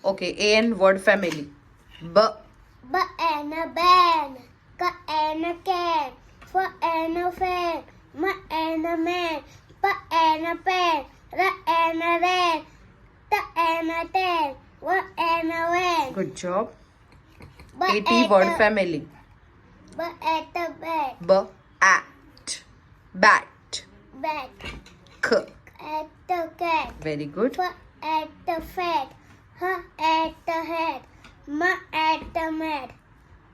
Okay, A and word family. B. B and a band, C and a can, F and a fan, M and a man, P and a pen, R and a ran, T and a tan, W and a van. Good job. B AT at word a- family. B at a bed, B. At. Bat. bat, K. at the cat, Very good. F at the fat, H at the head, M at the mat,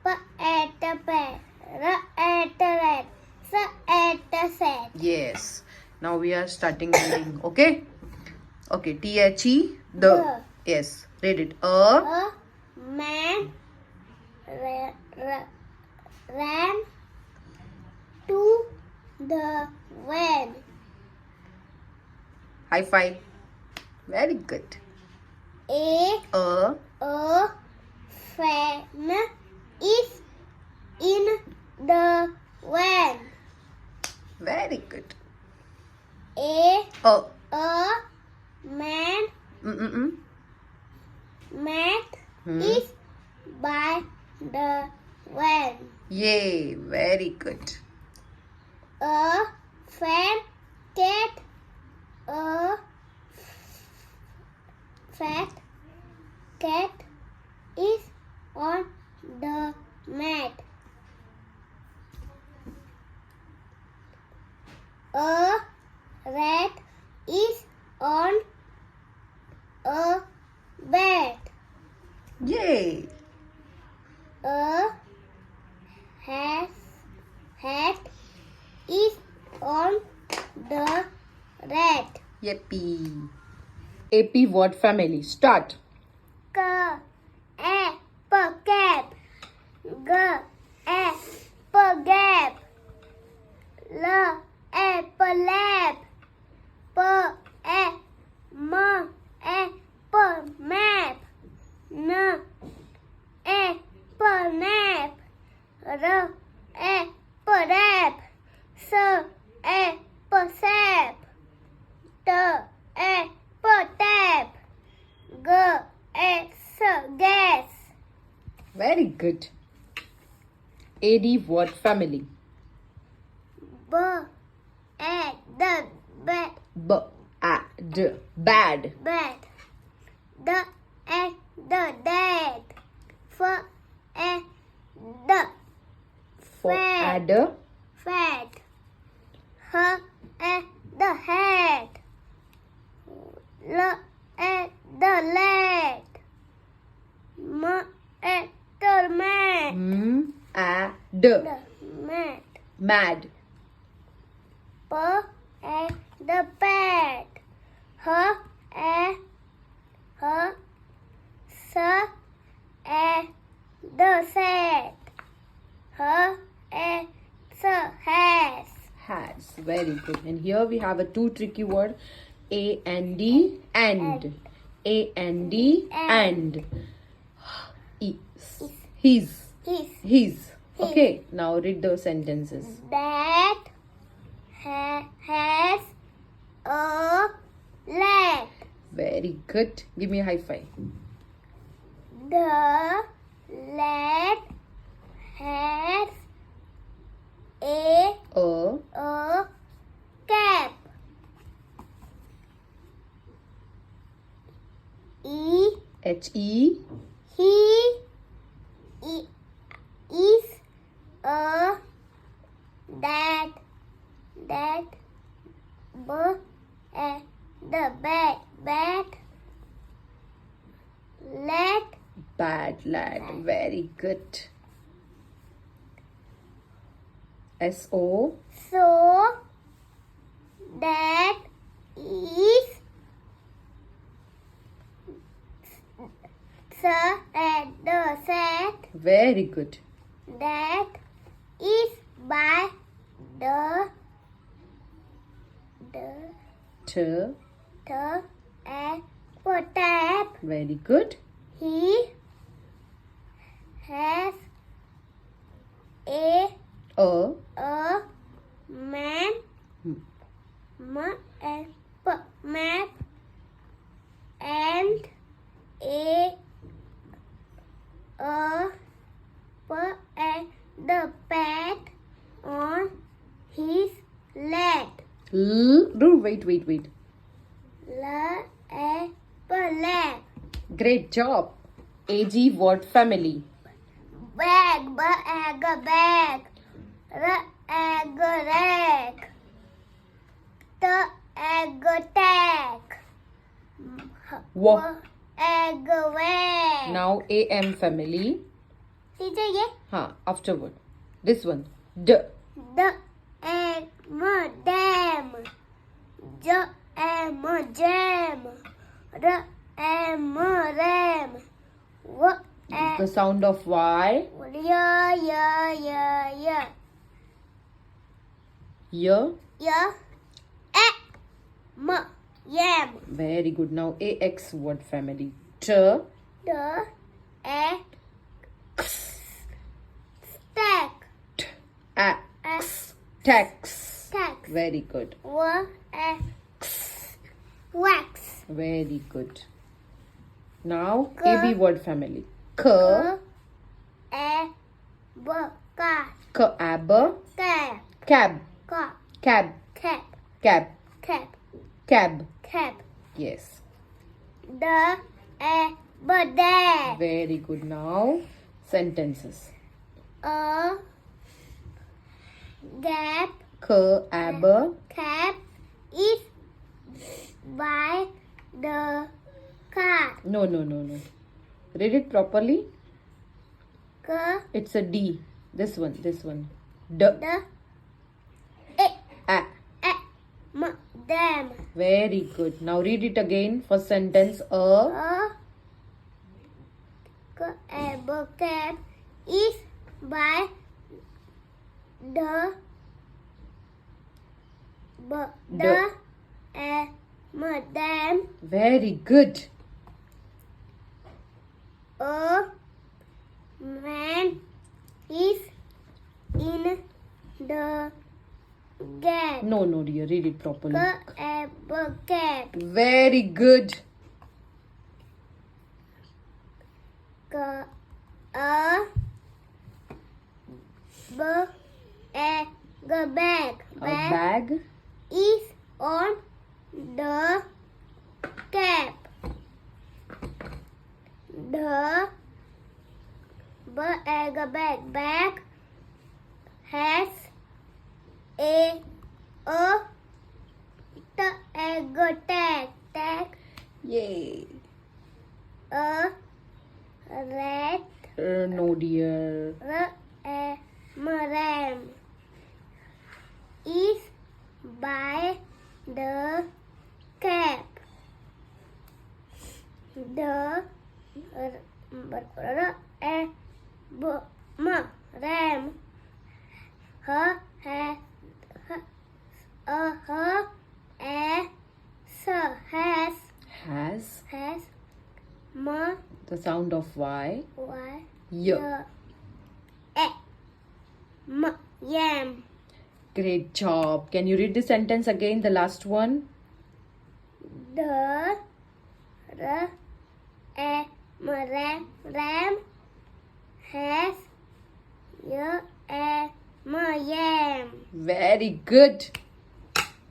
P at the pad, R at the rat, S at the set. Yes. Now we are starting reading. Okay. Okay. THE. The. The. Yes. Read it. A man ran to the well. High five. Very good. A fan is in the well. Very good. A A. man Mm-mm-mm. mat Hmm. is by the well. Yay. Very good. A fan cat, a fat cat is on the mat. A rat is on a bed. Yay. A hat is on the rat. Yippee. AP word family. Start. Cap, gap, gap, lap, map, nap, rap, sap, tap, gas. Very good. AD word family. B at the bed, B. A. D. Bad. bed. D at the dad. F at the For Fat. add. fat. H at the head. L at the lad. M at the mat. Add. The mat. Mad. P at the pad. H at the set. H at the has. Has. Very good. And here we have a two tricky word. A and D. And. A and D. And. Is. His. His. Okay. Now read those sentences. That has a leg. Very good. Give me a high five. The lad has a cap. He. He is a that the bat lad. Bad lad. Very good. So. So that is at the set. Very good. That is by the T. tap. Very good. He has a man map and a the pat on his leg. Wait. Leg. Great job. AG word family. Bag, bag. Rag. Tag. Egg, wag. Now AM family. Teacher, yeah. Afterward. This one. D. The egg, dam. Jam. Ram. The sound of Y. Yeah. Y. Yam. Very good. Now AX word family. T. The stack. T. X. Tax. Tax. Very good. Wax. Very good. Now K. AB word family. K. Ab. Cab. Cab. Yes. Dad. Very good. Now sentences. Gap. Ab. Cab is by the car. No. Read it properly. It's a D. This one. D. Them. Very good. Now read it again. First sentence. Cab is by the madam. Very good. A man is in the gap. No, dear. Read it properly. Gap. Very good. Bag. A bag. Is on the cap. The bag has a tag. Yay. A rat. No, dear. Ram is by the cap. The ram has The sound of Y. Yam. Great job. Can you read the sentence again? The last one. The ram has yam. Very good.